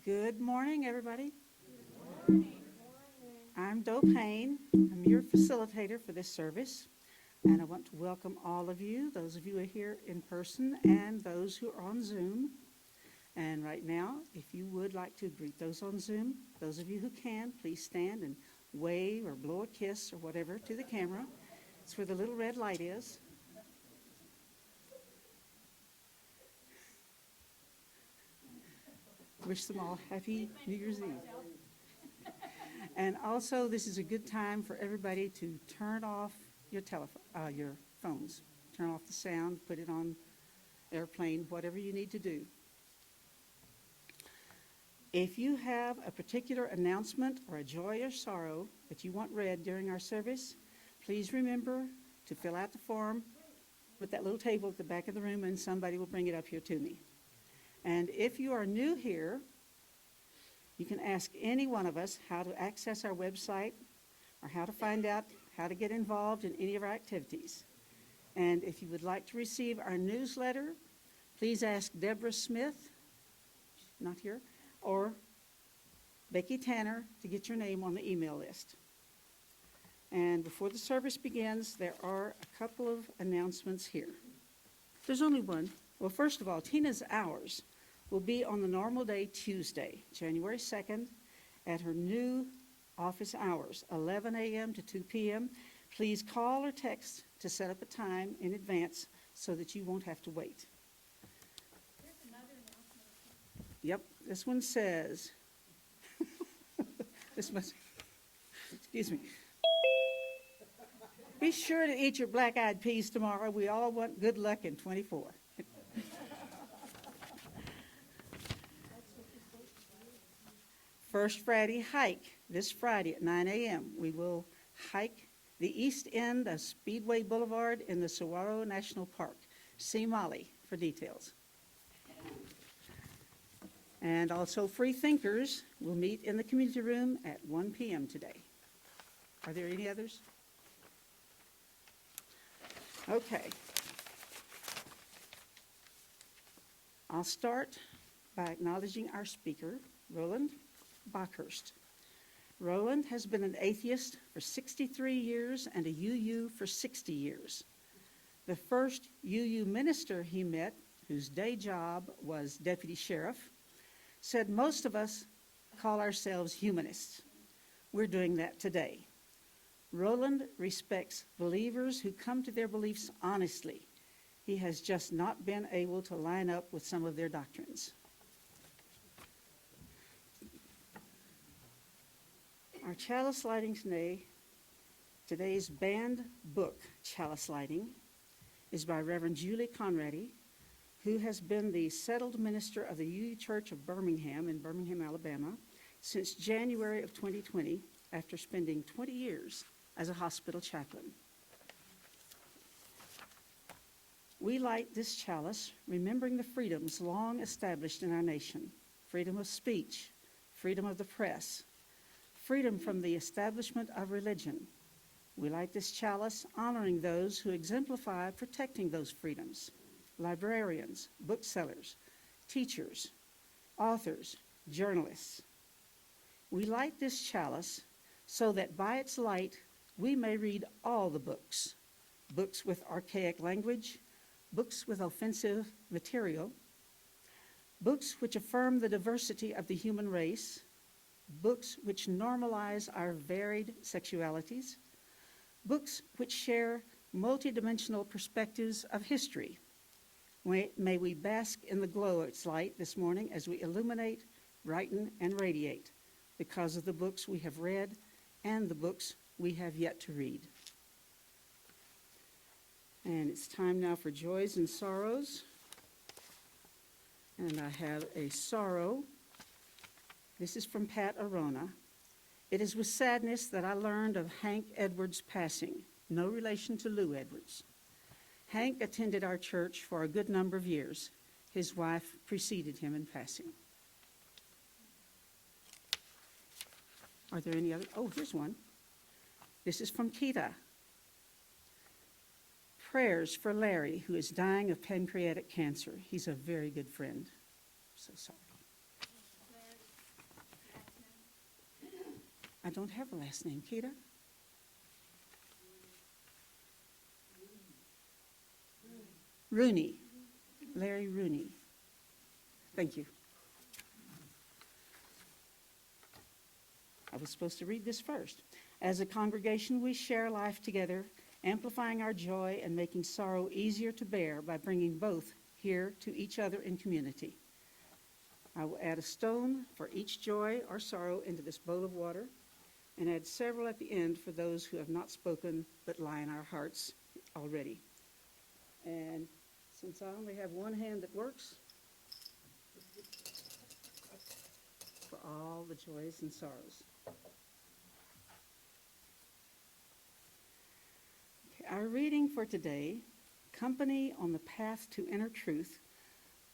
Good morning, everybody. Good morning. I'm Doe Payne. I'm your facilitator for this service, and I want to welcome all of you, those of you who are here in person and those who are on Zoom. And right now, if you would like to greet those on Zoom, those of you who can, please stand and wave or blow a kiss or whatever to the camera. It's where the little red light is. Wish them all happy New Year's Eve. And also, this is a good time for everybody to turn off your phones. Turn off the sound, put it on airplane, whatever you need to do. If you have a particular announcement or a joy or sorrow that you want read during our service, please remember to fill out the form with that little table at the back of the room, and somebody will bring it up here to me. And if you are new here, you can ask any one of us how to access our website or how to find out how to get involved in any of our activities. And if you would like to receive our newsletter, please ask Deborah Smith, not here, or Becky Tanner to get your name on the email list. And before the service begins, there are a couple of announcements here. There's only one. Well, first of all, Tina's Hours will be on the normal day, Tuesday, January 2nd, at her new office hours, 11 a.m. to 2 p.m. Please call or text to set up a time in advance so that you won't have to wait. There's another announcement. Yep, this one says, excuse me. Be sure to eat your black-eyed peas tomorrow. We all want good luck in 24. First Friday hike, this Friday at 9 a.m. We will hike the east end of Speedway Boulevard in the Saguaro National Park. See Molly for details. And also Free Thinkers will meet in the community room at 1 p.m. today. Are there any others? Okay. I'll start by acknowledging our speaker, Roland Bockhorst. Roland has been an atheist for 63 years and a UU for 60 years. The first UU minister he met, whose day job was deputy sheriff, said most of us call ourselves humanists. We're doing that today. Roland respects believers who come to their beliefs honestly. He has just not been able to line up with some of their doctrines. Our chalice lighting today, today's banned book, Chalice Lighting, is by Reverend Julie Conrady, who has been the settled minister of the UU Church of Birmingham in Birmingham, Alabama, since January of 2020, after spending 20 years as a hospital chaplain. We light this chalice, remembering the freedoms long established in our nation: freedom of speech, freedom of the press, freedom from the establishment of religion. We light this chalice honoring those who exemplify protecting those freedoms: librarians, booksellers, teachers, authors, journalists. We light this chalice so that by its light we may read all the books, books with archaic language, books with offensive material, books which affirm the diversity of the human race, books which normalize our varied sexualities, books which share multidimensional perspectives of history. May we bask in the glow of its light this morning as we illuminate, brighten, and radiate because of the books we have read and the books we have yet to read. And it's time now for joys and sorrows. And I have a sorrow. This is from Pat Arona. It is with sadness that I learned of Hank Edwards' passing, no relation to Lou Edwards. Hank attended our church for a good number of years. His wife preceded him in passing. Are there any other? Oh, here's one. This is from Kita. Prayers for Larry, who is dying of pancreatic cancer. He's a very good friend. So sorry. don't have a last name. Keita? Rooney. Larry Rooney. Thank you. I was supposed to read this first. As a congregation, we share life together, amplifying our joy and making sorrow easier to bear by bringing both here to each other in community. I will add a stone for each joy or sorrow into this bowl of water and add several at the end for those who have not spoken but lie in our hearts already. And since I only have one hand that works, for all the joys and sorrows. Okay, our reading for today, Company on the Path to Inner Truth,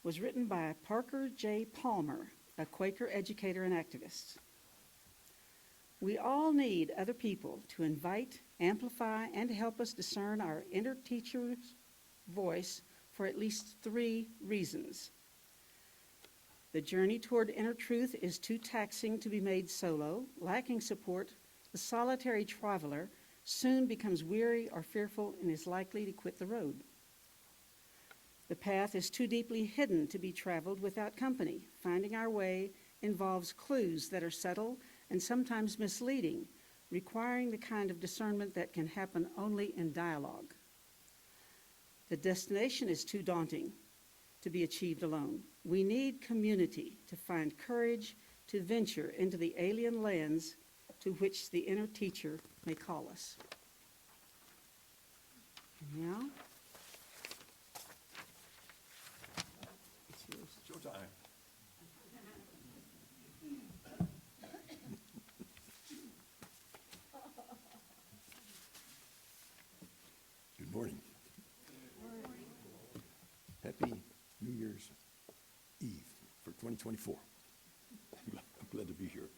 was written by Parker J. Palmer, a Quaker educator and activist. We all need other people to invite, amplify, and to help us discern our inner teacher's voice for at least 3 reasons. The journey toward inner truth is too taxing to be made solo. Lacking support, the solitary traveler soon becomes weary or fearful and is likely to quit the road. The path is too deeply hidden to be traveled without company. Finding our way involves clues that are subtle and sometimes misleading, requiring the kind of discernment that can happen only in dialogue. The destination is too daunting to be achieved alone. We need community to find courage to venture into the alien lands to which the inner teacher may call us. Now, it's yours. Showtime. Good morning. Happy New Year's Eve for 2024. I'm glad to be here.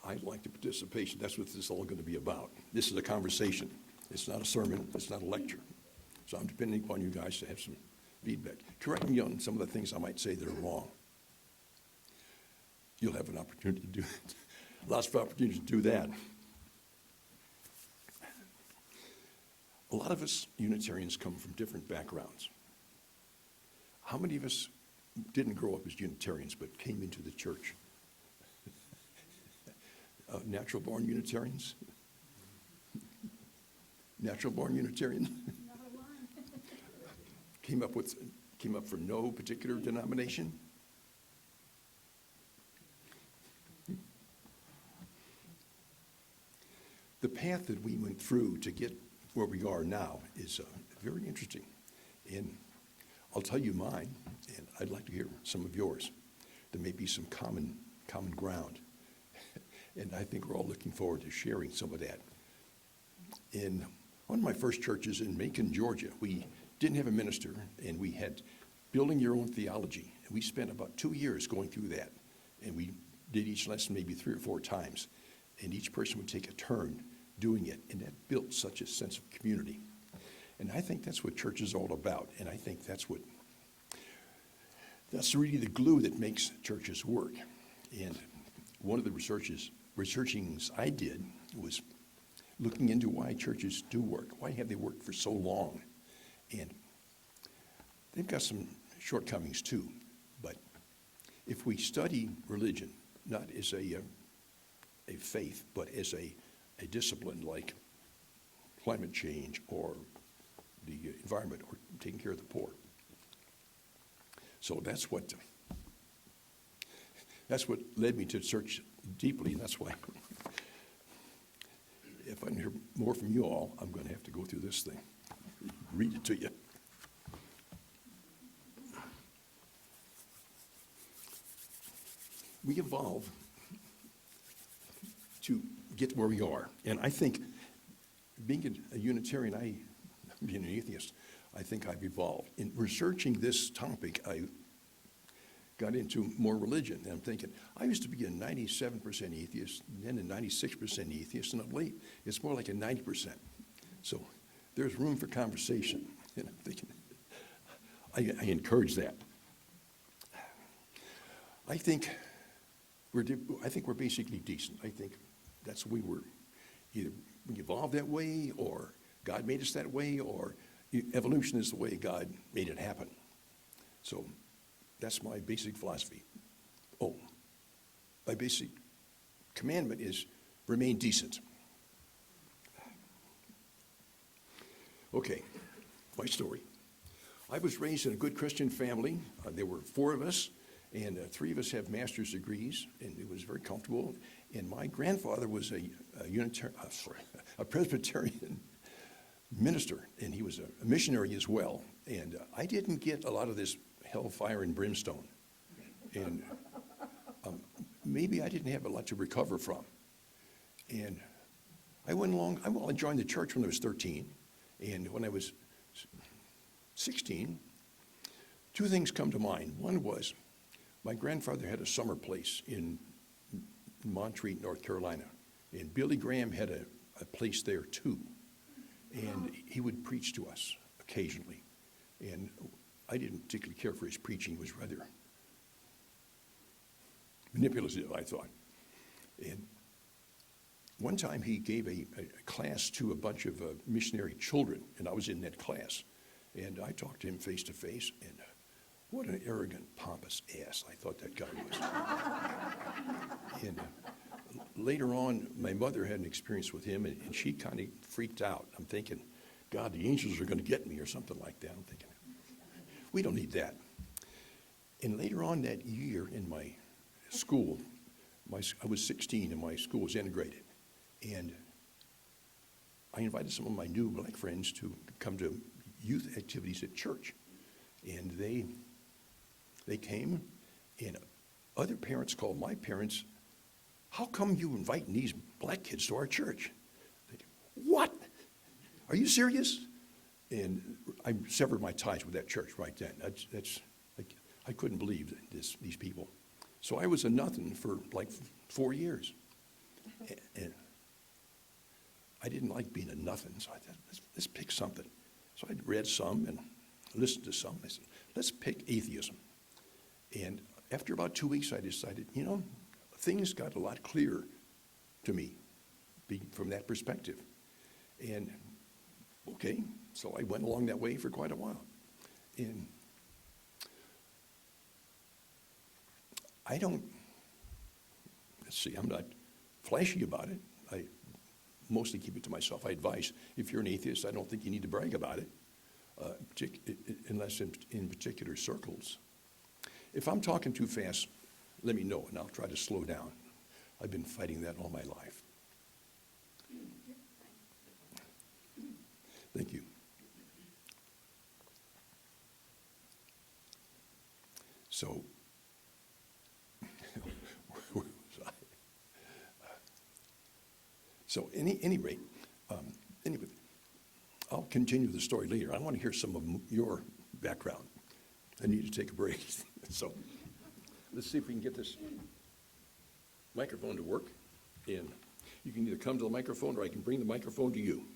I'd like the participation. That's what this is all going to be about. This is a conversation. It's not a sermon. It's not a lecture. So I'm depending upon you guys to have some feedback. Correct me on some of the things I might say that are wrong. You'll have an opportunity to do it. Lots of opportunities to do that. A lot of us Unitarians come from different backgrounds. How many of us didn't grow up as Unitarians but came into the church? Natural-born Unitarians? Natural-born Unitarian? Came up from no particular denomination? The path that we went through to get where we are now is very interesting. And I'll tell you mine, and I'd like to hear some of yours. There may be some common ground. And I think we're all looking forward to sharing some of that. In one of my first churches in Macon, Georgia, we didn't have a minister, and we had building your own theology. And we spent about 2 years going through that. And we did each lesson maybe 3 or 4 times. And each person would take a turn doing it. And that built such a sense of community. And I think that's what church is all about. And I think that's really the glue that makes churches work. And one of the researchings I did was looking into why churches do work. Why have they worked for so long? And they've got some shortcomings too. But if we study religion, not as a faith, but as a discipline like climate change or the environment or taking care of the poor. So that's what led me to search deeply, and that's why if I can hear more from you all, I'm going to have to go through this thing, read it to you. We evolve to get where we are, and I think being a Unitarian, being an atheist, I think I've evolved. In researching this topic, I got into more religion, and I'm thinking, I used to be a 97% atheist, then a 96% atheist, and of late, it's more like a 90%. So there's room for conversation, and I'm thinking, I encourage that. I think we're basically decent. I think that's we were. Either we evolved that way, or God made us that way, or evolution is the way God made it happen. So that's my basic philosophy. Oh, my basic commandment is remain decent. Okay, my story. I was raised in a good Christian family. There were 4 of us, and 3 of us have master's degrees, and it was very comfortable. And my grandfather was a Presbyterian minister, and he was a missionary as well. And I didn't get a lot of this hellfire and brimstone. And maybe I didn't have a lot to recover from. And I joined the church when I was 13. And when I was 16, 2 things come to mind. One was my grandfather had a summer place in Montreat, North Carolina. And Billy Graham had a place there too. And he would preach to us occasionally. And I didn't particularly care for his preaching. It was rather manipulative, I thought. And one time he gave a class to a bunch of missionary children, and I was in that class. And I talked to him face to face, and what an arrogant, pompous ass I thought that guy was. And later on, my mother had an experience with him, and she kind of freaked out. I'm thinking, God, the angels are going to get me or something like that. I'm thinking, we don't need that. And later on that year in my school, I was 16 and my school was integrated. And I invited some of my new black friends to come to youth activities at church. And they came, and other parents called my parents, how come you inviting these black kids to our church? What? Are you serious? And I severed my ties with that church right then. I couldn't believe these people. So I was a nothing for like 4 years. And I didn't like being a nothing, so I thought, let's pick something. So I read some and listened to some. I said, let's pick atheism. And after about 2 weeks, I decided, things got a lot clearer to me from that perspective. And okay, so I went along that way for quite a while. And I'm not flashy about it. I mostly keep it to myself. I advise, if you're an atheist, I don't think you need to brag about it, unless in particular circles. If I'm talking too fast, let me know, and I'll try to slow down. I've been fighting that all my life. Thank you. So, where was I? So, any rate, anyway, I'll continue the story later. I want to hear some of your background. I need to take a break. So, let's see if we can get this microphone to work. And you can either come to the microphone or I can bring the microphone to you.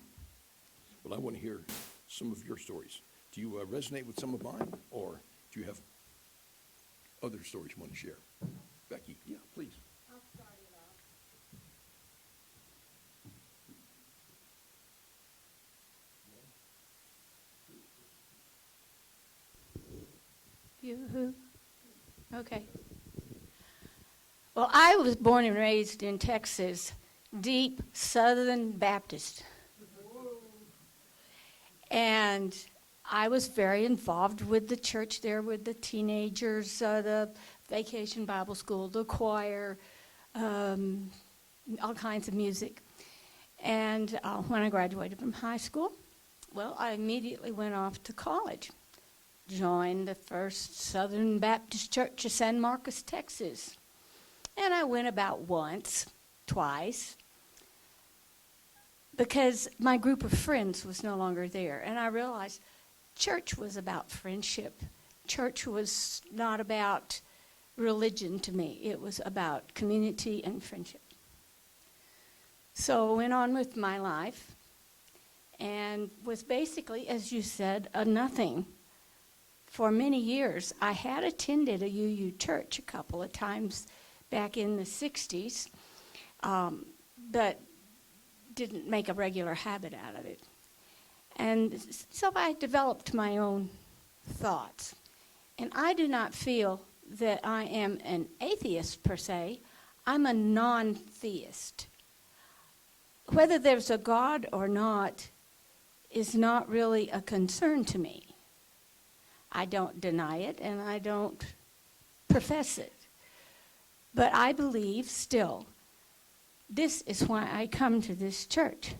But I want to hear some of your stories. Do you resonate with some of mine, or do you have other stories you want to share? Becky, yeah, please. I'll start it off. Yoo-hoo. Okay. Well, I was born and raised in Texas, deep Southern Baptist. And I was very involved with the church there, with the teenagers, the vacation Bible school, the choir, all kinds of music. And when I graduated from high school, well, I immediately went off to college, joined the First Southern Baptist Church of San Marcos, Texas. And I went about once, twice, because my group of friends was no longer there. And I realized church was about friendship. Church was not about religion to me. It was about community and friendship. So I went on with my life and was basically, as you said, a nothing for many years, I had attended a UU church a couple of times back in the 60s, but didn't make a regular habit out of it. And so I developed my own thoughts. And I do not feel that I am an atheist per se. I'm a non-theist. Whether there's a God or not is not really a concern to me. I don't deny it and I don't profess it. But I believe still, this is why I come to this church.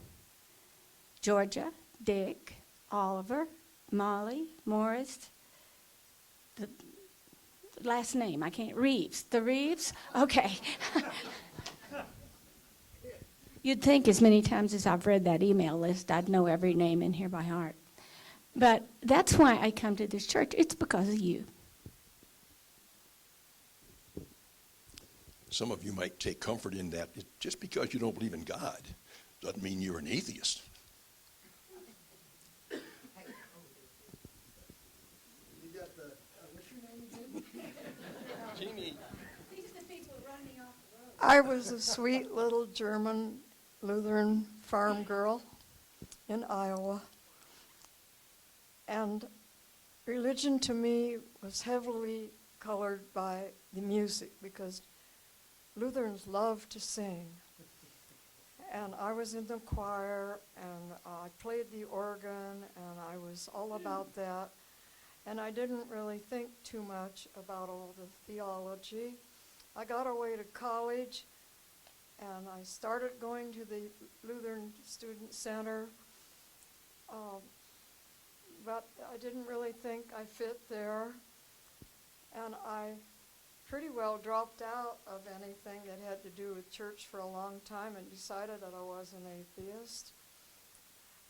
Georgia, Dick, Oliver, Molly, Morris, the last name, I can't, Reeves. The Reeves? Okay. You'd think as many times as I've read that email list, I'd know every name in here by heart. But that's why I come to this church. It's because of you. Some of you might take comfort in that. Just because you don't believe in God doesn't mean you're an atheist. You got the, what's your name again? Jeannie. These are the people running off the road. I was a sweet little German Lutheran farm girl in Iowa. And religion to me was heavily colored by the music because Lutherans love to sing. And I was in the choir and I played the organ and I was all about that. And I didn't really think too much about all the theology. I got away to college and I started going to the Lutheran Student Center. But I didn't really think I fit there. And I pretty well dropped out of anything that had to do with church for a long time and decided that I was an atheist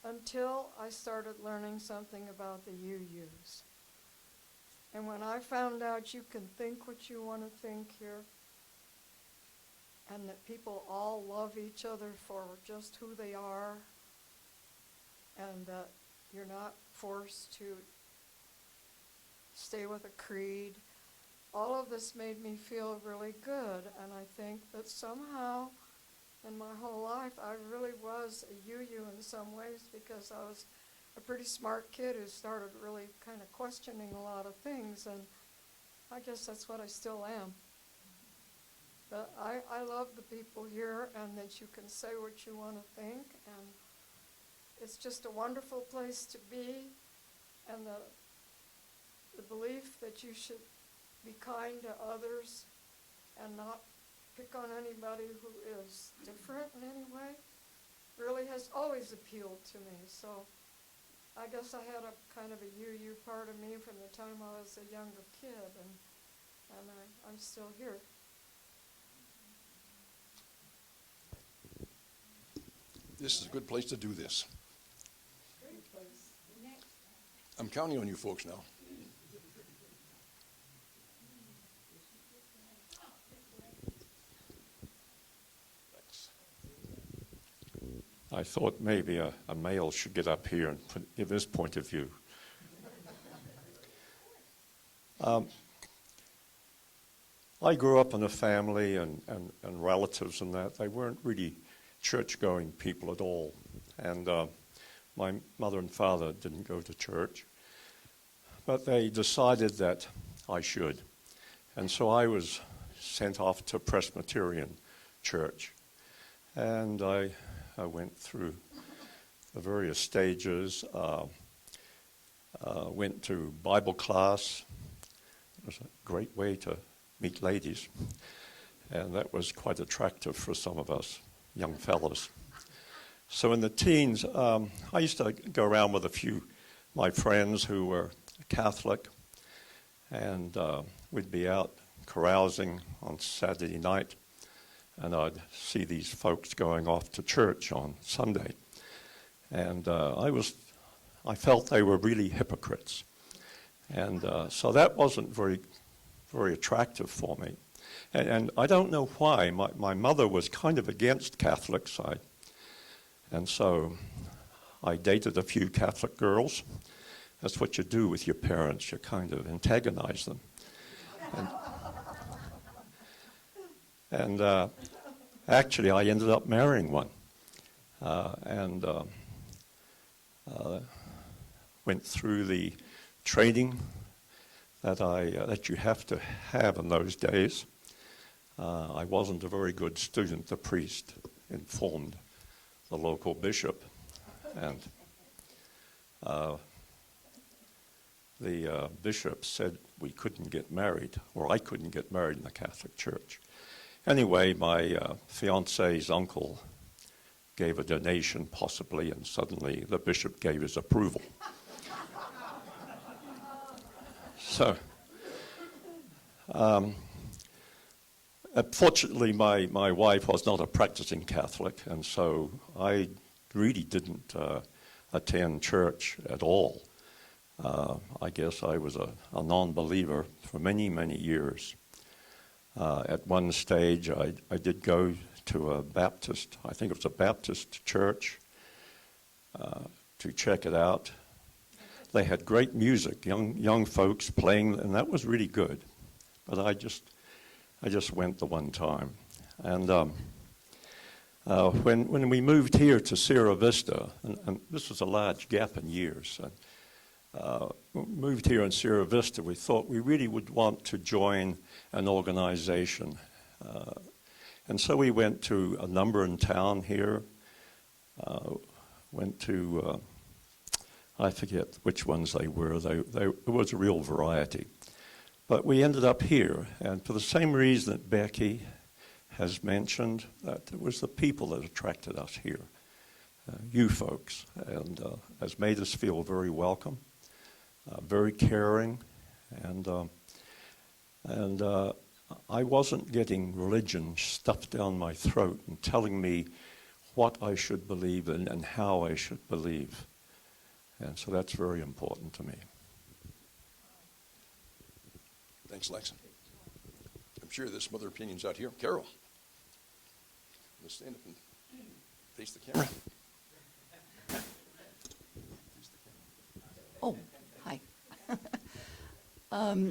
until I started learning something about the UUs. And when I found out you can think what you want to think here, and that people all love each other for just who they are, and that you're not forced to stay with a creed, all of this made me feel really good. And I think that somehow in my whole life I really was a UU in some ways because I was a pretty smart kid who started really kind of questioning a lot of things, and I guess that's what I still am. But I love the people here and that you can say what you want to think, and it's just a wonderful place to be, and the belief that you should be kind to others and not pick on anybody who is different in any way really has always appealed to me. So I guess I had a kind of a UU part of me from the time I was a younger kid, and I'm still here. This is a good place to do this. Great place. I'm counting on you folks now. Thanks. I thought maybe a male should get up here and give his point of view. I grew up in a family and relatives and that. They weren't really church-going people at all. And my mother and father didn't go to church. But they decided that I should. And so I was sent off to Presbyterian church. And I went through the various stages, went to Bible class. It was a great way to meet ladies. And that was quite attractive for some of us young fellows. So in the teens, I used to go around with a few my friends who were Catholic, and we'd be out carousing on Saturday night, and I'd see these folks going off to church on Sunday. And I felt they were really hypocrites. And so that wasn't very, very attractive for me. And I don't know why. My mother was kind of against Catholics. And so I dated a few Catholic girls. That's what you do with your parents. You kind of antagonize them. And actually, I ended up marrying one. And went through the training that you have to have in those days. I wasn't a very good student. The priest informed the local bishop, and the bishop said we couldn't get married, or I couldn't get married in the Catholic Church. Anyway, my fiance's uncle gave a donation, possibly, and suddenly the bishop gave his approval. So, fortunately, my wife was not a practicing Catholic, and so I really didn't attend church at all. I guess I was a non-believer for many, many years. At one stage, I did go to a Baptist, I think it was a Baptist church, to check it out. They had great music, young folks playing, and that was really good. But I just went the one time. And when we moved here to Sierra Vista, and this was a large gap in years, moved here in Sierra Vista, we thought we really would want to join an organization. And so we went to a number in town here, went to, I forget which ones they were. There was a real variety. But we ended up here, and for the same reason that Becky has mentioned, that it was the people that attracted us here, you folks, and has made us feel very welcome, very caring, and I wasn't getting religion stuffed down my throat and telling me what I should believe in and how I should believe. And so that's very important to me. Thanks, Lex. I'm sure there's some other opinions out here. Carol, let's stand up and face the camera. Oh, hi.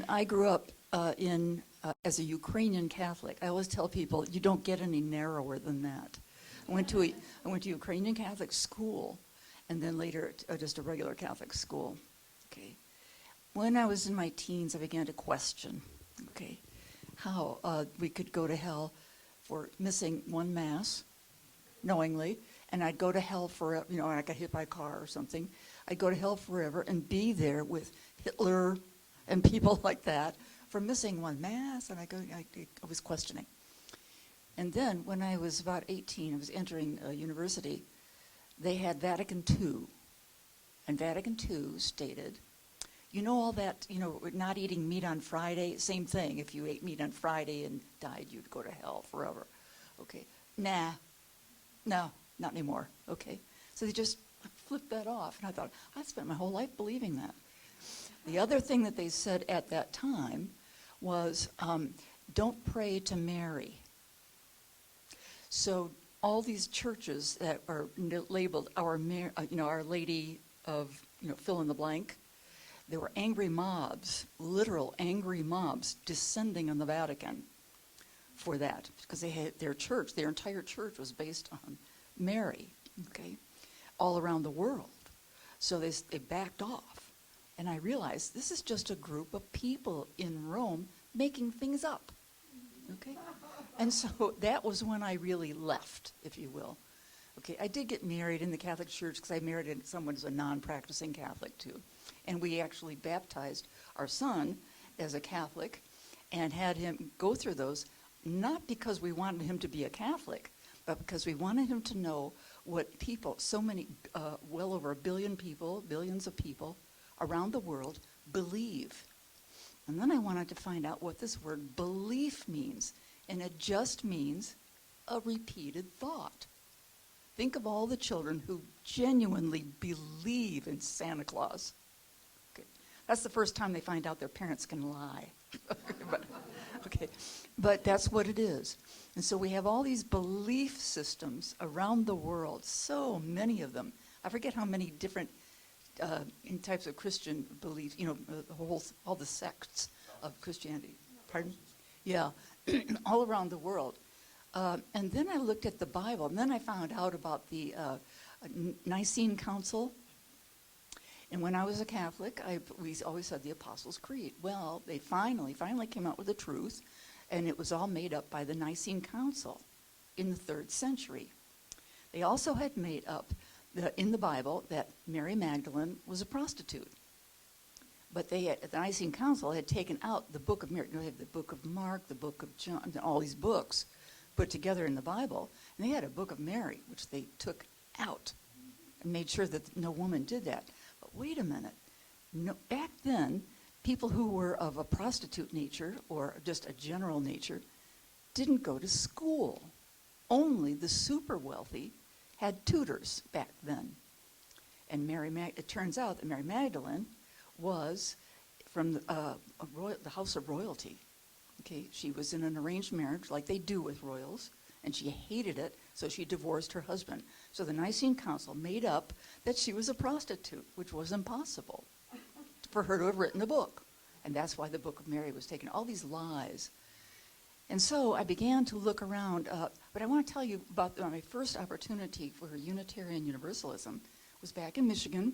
I grew up as a Ukrainian Catholic. I always tell people you don't get any narrower than that. I went to Ukrainian Catholic school, and then later just a regular Catholic school. Okay. When I was in my teens, I began to question, okay, how we could go to hell for missing one mass, knowingly, and I'd go to hell forever. You know, I got hit by a car or something. I'd go to hell forever and be there with Hitler and people like that for missing one mass, and I was questioning. And then when I was about 18, I was entering university, they had Vatican II, and Vatican II stated, you know all that, you know, not eating meat on Friday, same thing. If you ate meat on Friday and died, you'd go to hell forever. Okay, no, not anymore. Okay, so they just flipped that off, and I thought, I spent my whole life believing that. The other thing that they said at that time was, don't pray to Mary. So all these churches that are labeled Our Lady of, fill in the blank, there were angry mobs, literal angry mobs, descending on the Vatican for that, because they had their entire church was based on Mary, okay, all around the world. So they backed off. And I realized this is just a group of people in Rome making things up, okay? And so that was when I really left, if you will. Okay, I did get married in the Catholic Church because I married someone who's a non-practicing Catholic too. And we actually baptized our son as a Catholic and had him go through those, not because we wanted him to be a Catholic, but because we wanted him to know what people, so many, well over a billion people, billions of people around the world believe. And then I wanted to find out what this word belief means. And it just means a repeated thought. Think of all the children who genuinely believe in Santa Claus. Okay. That's the first time they find out their parents can lie. But that's what it is. And so we have all these belief systems around the world, so many of them. I forget how many different in types of Christian beliefs, all the sects of Christianity. Pardon? Yeah, all around the world. And then I looked at the Bible, and then I found out about the Nicene Council. And when I was a Catholic, we always said the Apostles' Creed. Well, they finally came out with the truth, and it was all made up by the Nicene Council in the 3rd century. They also had made up in the Bible that Mary Magdalene was a prostitute. But the Nicene Council had taken out the book of Mary. They have the book of Mark, the book of John, all these books put together in the Bible. And they had a book of Mary, which they took out and made sure that no woman did that. But wait a minute. No, back then, people who were of a prostitute nature or just a general nature didn't go to school. Only the super wealthy had tutors back then. And it turns out that Mary Magdalene was from the house of royalty. Okay, she was in an arranged marriage like they do with royals, and she hated it, so she divorced her husband. So the Nicene Council made up that she was a prostitute, which was impossible for her to have written a book. And that's why the Book of Mary was taken. All these lies. And so I began to look around, but I want to tell you about my first opportunity for Unitarian Universalism was back in Michigan.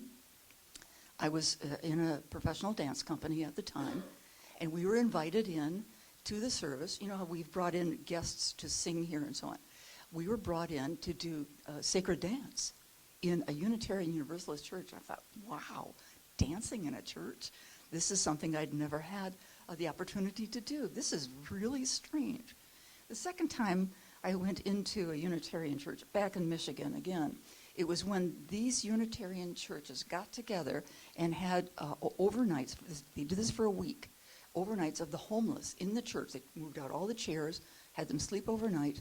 I was in a professional dance company at the time, and we were invited in to the service. You know how we've brought in guests to sing here and so on. We were brought in to do sacred dance in a Unitarian Universalist church. I thought, wow, dancing in a church? This is something I'd never had the opportunity to do. This is really strange. The second time I went into a Unitarian church back in Michigan again, it was when these Unitarian churches got together and had overnights. They did this for a week. Overnights of the homeless in the church. They moved out all the chairs, had them sleep overnight,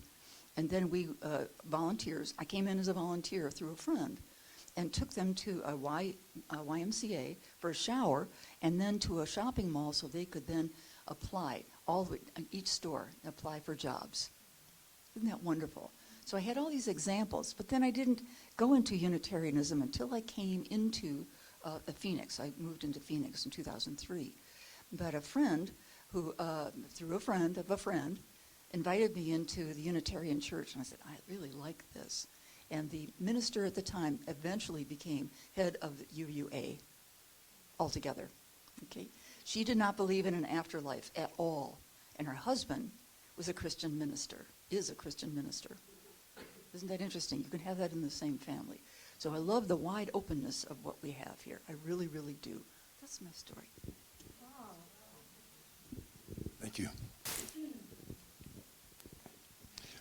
and then we volunteers. I came in as a volunteer through a friend, and took them to a YMCA for a shower, and then to a shopping mall so they could then apply each store apply for jobs. Isn't that wonderful? So I had all these examples, but then I didn't go into Unitarianism until I came into Phoenix. I moved into Phoenix in 2003. But a friend who, through a friend of a friend, invited me into the Unitarian church, and I said, I really like this. And the minister at the time eventually became head of the UUA altogether. Okay? She did not believe in an afterlife at all. And her husband was a Christian minister, is a Christian minister. Isn't that interesting? You can have that in the same family. So I love the wide openness of what we have here. I really, really do. That's my story. Thank you.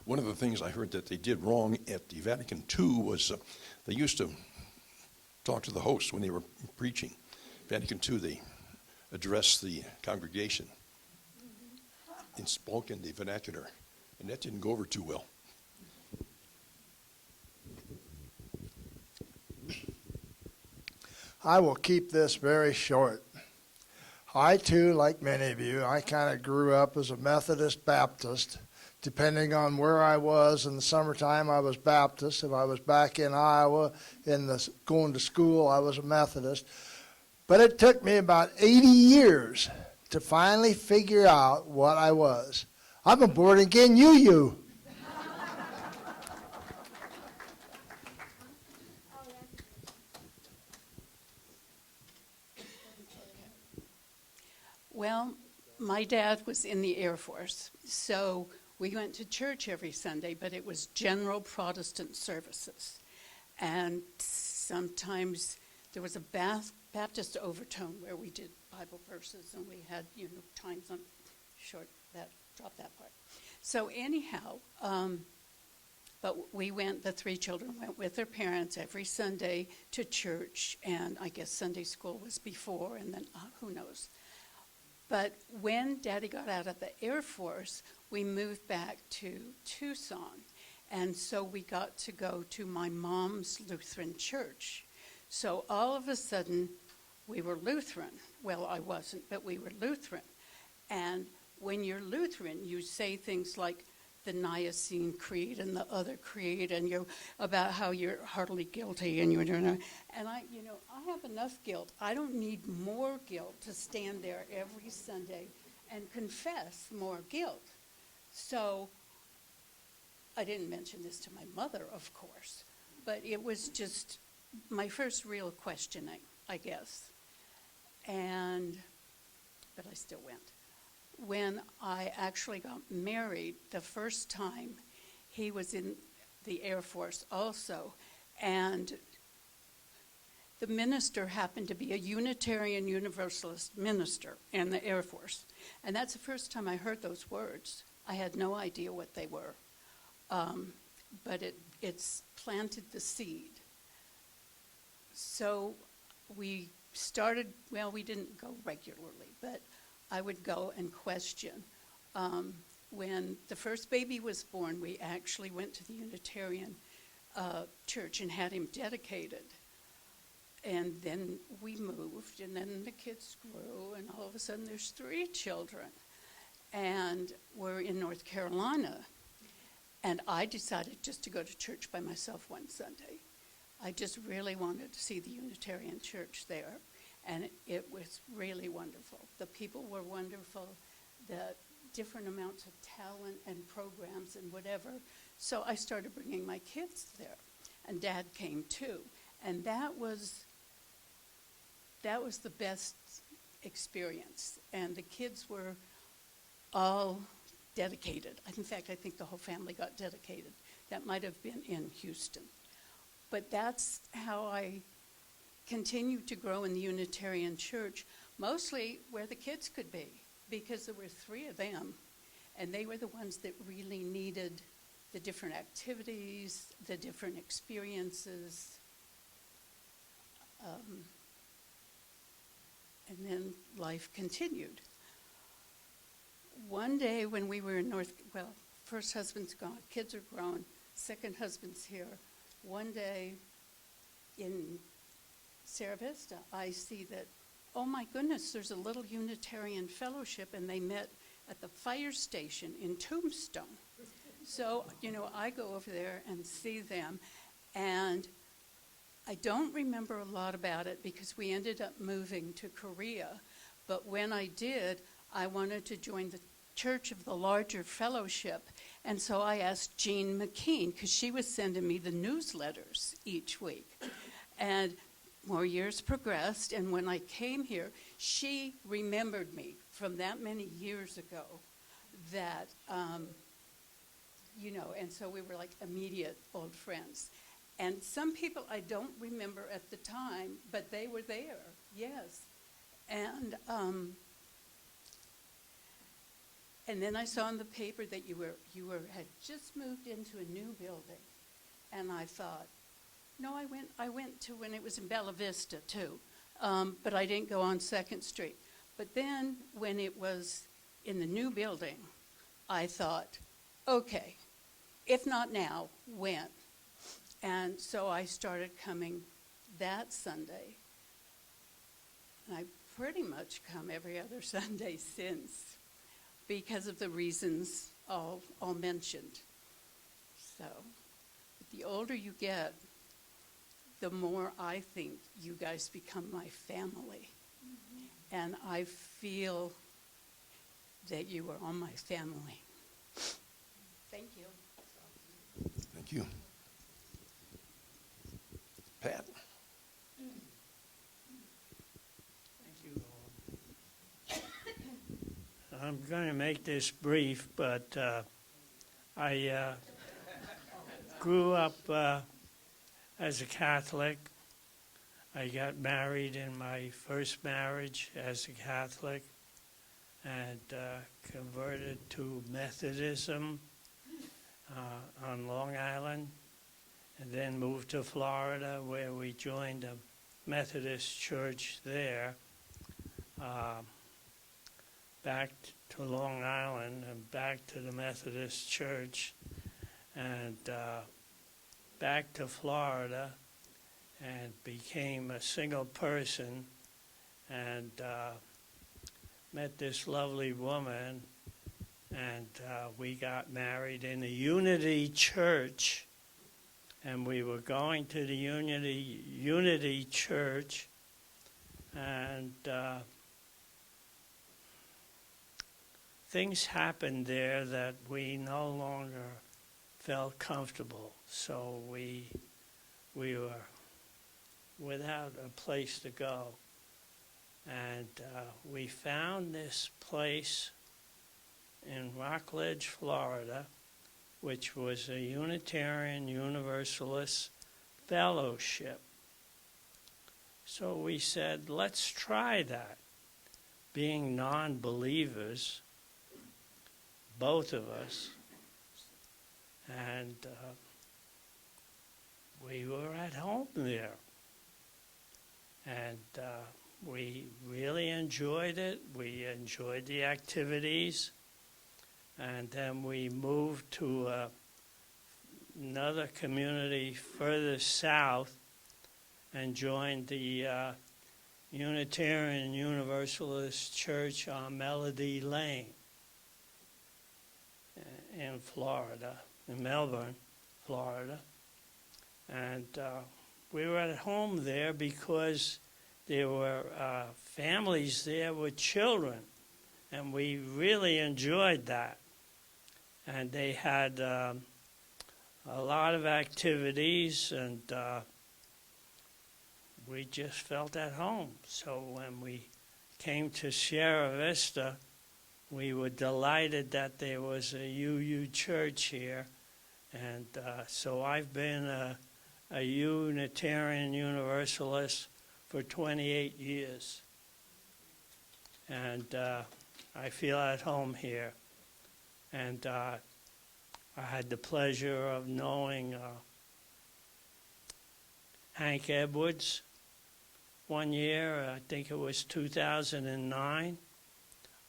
One of the things I heard that they did wrong at the Vatican II was they used to talk to the host when they were preaching. Vatican II, they addressed the congregation and spoke in the vernacular, and that didn't go over too well. I will keep this very short. I, too, like many of you, I kind of grew up as a Methodist Baptist. Depending on where I was in the summertime, I was Baptist. If I was back in Iowa going to school, I was a Methodist. But it took me about 80 years to finally figure out what I was. I'm a born-again UU. Well, my dad was in the Air Force, so we went to church every Sunday, but it was general Protestant services. And sometimes there was a Baptist overtone where we did Bible verses, and we had, times on drop that part. So anyhow, but the three children went with their parents every Sunday to church, and I guess Sunday school was before, and then who knows. But when Daddy got out of the Air Force, we moved back to Tucson. And so we got to go to my mom's Lutheran church. So all of a sudden, we were Lutheran. Well, I wasn't, but we were Lutheran. And when you're Lutheran, you say things like, the Nicene Creed and the other creed, and about how you're heartily guilty, and and I have enough guilt. I don't need more guilt to stand there every Sunday and confess more guilt. So I didn't mention this to my mother, of course, but it was just my first real questioning, I guess. But I still went. When I actually got married the first time, he was in the Air Force also, and the minister happened to be a Unitarian Universalist minister in the Air Force. And that's the first time I heard those words. I had no idea what they were. But it's planted the seed. So we started, we didn't go regularly, but I would go and question. When the first baby was born, we actually went to the Unitarian church and had him dedicated. And then we moved, and then the kids grew, and all of a sudden there's 3 children. And we're in North Carolina. And I decided just to go to church by myself one Sunday. I just really wanted to see the Unitarian church there. And it was really wonderful. The people were wonderful, the different amounts of talent and programs and whatever. So I started bringing my kids there. And Dad came too. And that was the best experience. And the kids were all dedicated. In fact, I think the whole family got dedicated. That might have been in Houston. But that's how I continued to grow in the Unitarian Church, mostly where the kids could be, because there were 3 of them, and they were the ones that really needed the different activities, the different experiences. And then life continued. One day when we were in first husband's gone, kids are grown, second husband's here. One day in Sierra Vista, I see that, oh my goodness, there's a little Unitarian fellowship, and they met at the fire station in Tombstone. So, I go over there and see them, and I don't remember a lot about it because we ended up moving to Korea. But when I did, I wanted to join the church of the larger fellowship. And so I asked Jean McKean, because she was sending me the newsletters each week. And more years progressed, and when I came here, she remembered me from that many years ago that, and so we were like immediate old friends. And some people I don't remember at the time, but they were there, yes. And then I saw in the paper that you had just moved into a new building, and I thought, no, I went to when it was in Bella Vista too, but I didn't go on 2nd Street. But then when it was in the new building, I thought, okay, if not now, when? And so I started coming that Sunday. And I pretty much come every other Sunday since, because of the reasons all mentioned. So, the older you get, the more I think you guys become my family. Mm-hmm. And I feel that you are all my family. Thank you. Thank you. Pat? Thank you, Roland. I'm going to make this brief, but I grew up as a Catholic. I got married in my first marriage as a Catholic and converted to Methodism on Long Island, and then moved to Florida, where we joined a Methodist church there. Back to Long Island and back to the Methodist church, and back to Florida, and became a single person, and met this lovely woman, and we got married in a Unity church, and we were going to the Unity church, and things happened there that we no longer felt comfortable, so we were without a place to go. And we found this place in Rockledge, Florida, which was a Unitarian Universalist fellowship. So we said, let's try that. Being non-believers, both of us, and we were at home there. And we really enjoyed it. We enjoyed the activities. And then we moved to another community further south and joined the Unitarian Universalist Church on Melody Lane in Florida, in Melbourne, Florida. And we were at home there because there were families there with children, and we really enjoyed that. And they had a lot of activities, and we just felt at home. So when we came to Sierra Vista, we were delighted that there was a UU church here. And so I've been a Unitarian Universalist for 28 years. And I feel at home here. And I had the pleasure of knowing Hank Edwards one year. I think it was 2009.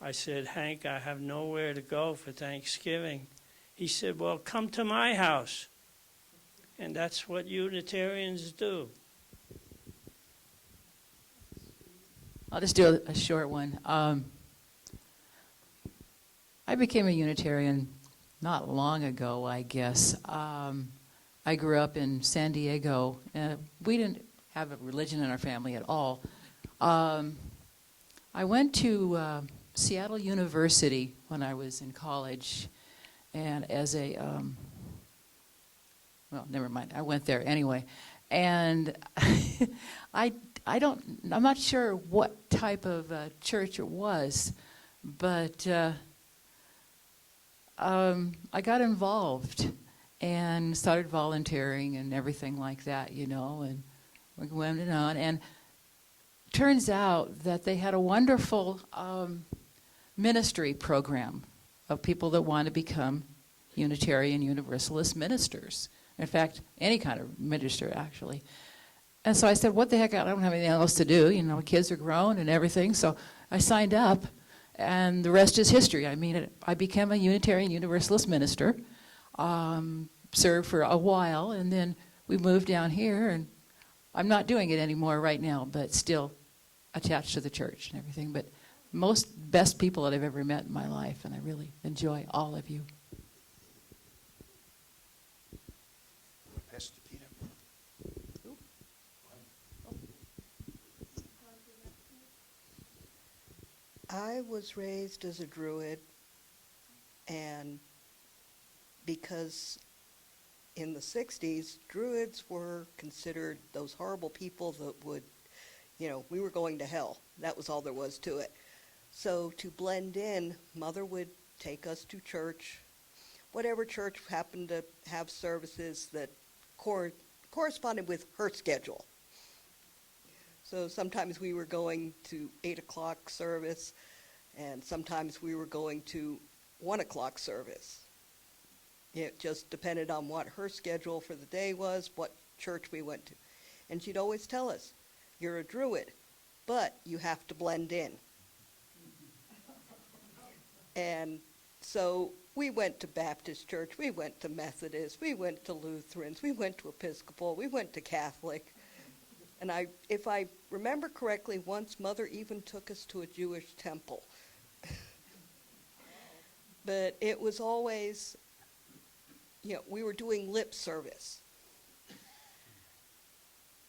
I said, Hank, I have nowhere to go for Thanksgiving. He said, well, come to my house. And that's what Unitarians do. I'll just do a short one. I became a Unitarian not long ago, I guess. I grew up in San Diego. We didn't have a religion in our family at all. I went to Seattle University when I was in college, and as a, well, never mind, I went there anyway. And I'm not sure what type of church it was, but I got involved and started volunteering and everything like that, you know, and we went on. And turns out that they had a wonderful ministry program of people that want to become Unitarian Universalist ministers. In fact, any kind of minister, actually. And so I said, what the heck, I don't have anything else to do. You know, kids are grown and everything. So I signed up, and the rest is history. I mean, I became a Unitarian Universalist minister, served for a while, and then we moved down here, and I'm not doing it anymore right now, but still attached to the church and everything. But best people that I've ever met in my life, and I really enjoy all of you. I was raised as a Druid, and because in the 60s, Druids were considered those horrible people that would, you know, we were going to hell. That was all there was to it. So to blend in, Mother would take us to church, whatever church happened to have services that corresponded with her schedule. So sometimes we were going to 8 o'clock service, and sometimes we were going to 1 o'clock service. It just depended on what her schedule for the day was, what church we went to. And she'd always tell us, you're a Druid, but you have to blend in. And so we went to Baptist church, we went to Methodist, we went to Lutherans, we went to Episcopal, we went to Catholic. And if I remember correctly, once Mother even took us to a Jewish temple. But it was always, we were doing lip service.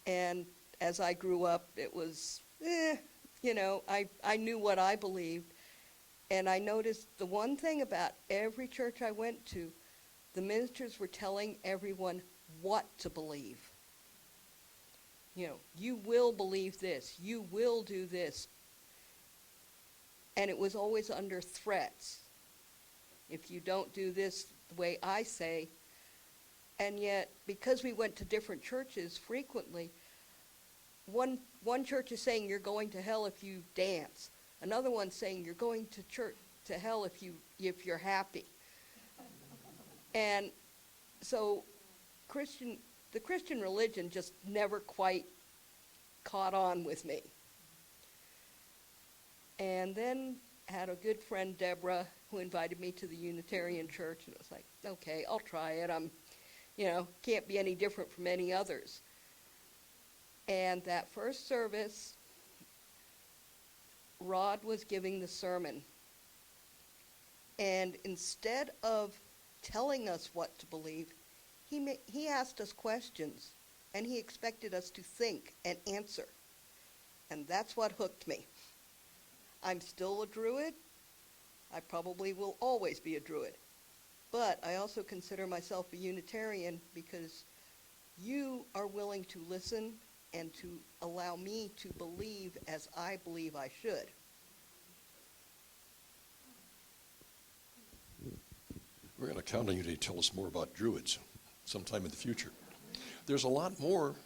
And as I grew up, it was, I knew what I believed. And I noticed the one thing about every church I went to, the ministers were telling everyone what to believe. You will believe this. You will do this. And it was always under threats. If you don't do this the way I say. And yet, because we went to different churches frequently, one church is saying you're going to hell if you dance. Another one saying you're going to hell if you're happy. And so the Christian religion just never quite caught on with me. And then had a good friend, Deborah, who invited me to the Unitarian church, and it was like, okay, I'll try it. I'm, can't be any different from any others. And that first service, Rod was giving the sermon. And instead of telling us what to believe, he asked us questions, and he expected us to think and answer. And that's what hooked me. I'm still a Druid. I probably will always be a Druid. But I also consider myself a Unitarian because you are willing to listen and to allow me to believe as I believe I should. We're going to count on you to tell us more about Druids sometime in the future. There's a lot more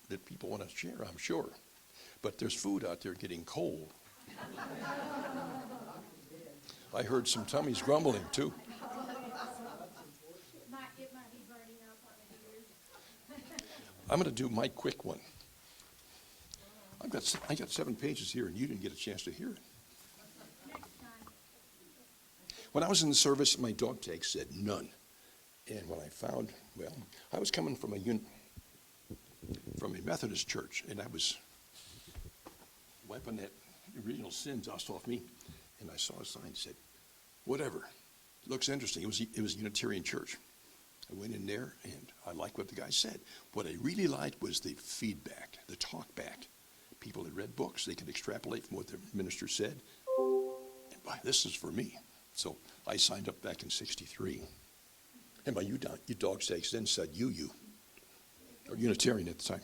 that people want to share, I'm sure. But there's food out there getting cold. I heard some tummies grumbling, too. I'm going to do my quick one. I got 7 pages here, and you didn't get a chance to hear it. When I was in the service, my dog tag said none. And when I found, I was coming from a Methodist church, and I was wiping that original sin dust off me, and I saw a sign that said, whatever. Looks interesting. It was a Unitarian church. I went in there, and I liked what the guy said. What I really liked was the feedback, the talk back. People had read books. They could extrapolate from what the minister said. And boy, this is for me. So I signed up back in '63. And my dog tags then said UU, or Unitarian at the time.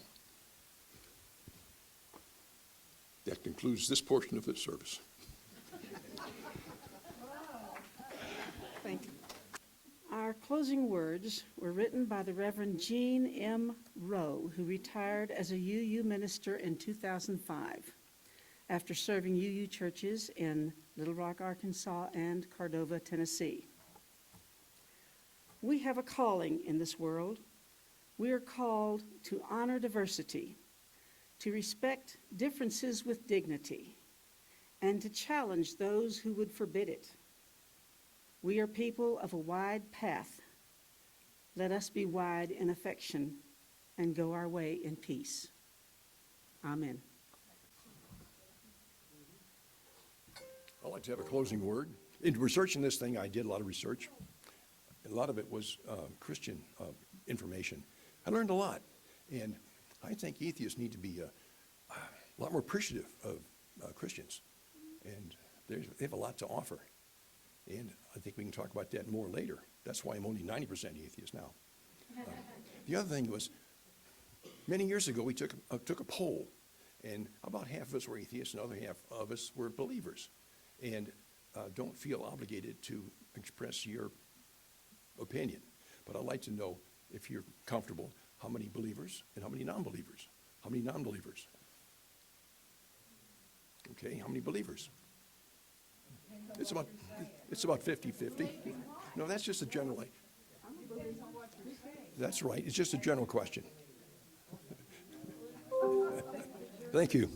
That concludes this portion of the service. Thank you. Our closing words were written by the Reverend Jean M. Rowe, who retired as a UU minister in 2005 after serving UU churches in Little Rock, Arkansas, and Cordova, Tennessee. We have a calling in this world. We are called to honor diversity, to respect differences with dignity, and to challenge those who would forbid it. We are people of a wide path. Let us be wide in affection and go our way in peace. Amen. I'd like to have a closing word. In researching this thing, I did a lot of research. A lot of it was Christian information. I learned a lot. And I think atheists need to be a lot more appreciative of Christians. And they have a lot to offer. And I think we can talk about that more later. That's why I'm only 90% atheist now. The other thing was, many years ago, we took a poll. And about half of us were atheists, and the other half of us were believers. And don't feel obligated to express your opinion. But I'd like to know, if you're comfortable, how many believers and how many non-believers? How many non-believers? Okay, how many believers? It's about 50-50. No, that's just a general. That's right. It's just a general question. Thank you.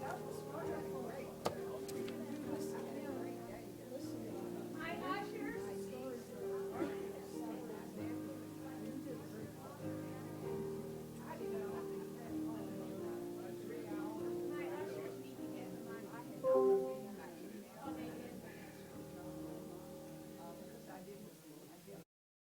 That was wonderful.